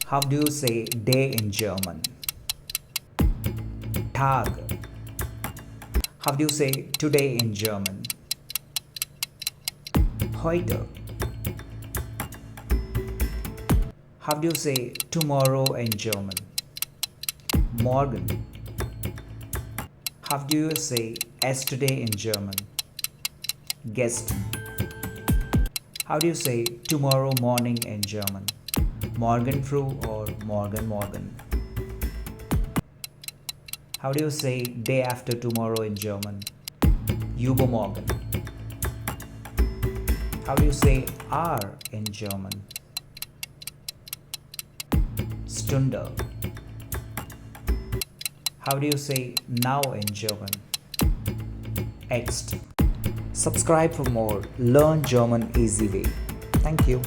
How do you say day in German? Tag. How do you say today in German? Heute. How do you say tomorrow in German? Morgen. How do you say yesterday in German? Gestern. How do you say tomorrow morning in German? Morgen früh or morgen morgen? How do you say day after tomorrow in German? Übermorgen. How do you say hour in German? Stunde. How do you say now in German? Jetzt. Subscribe for more Learn German Easy Way. Thank you.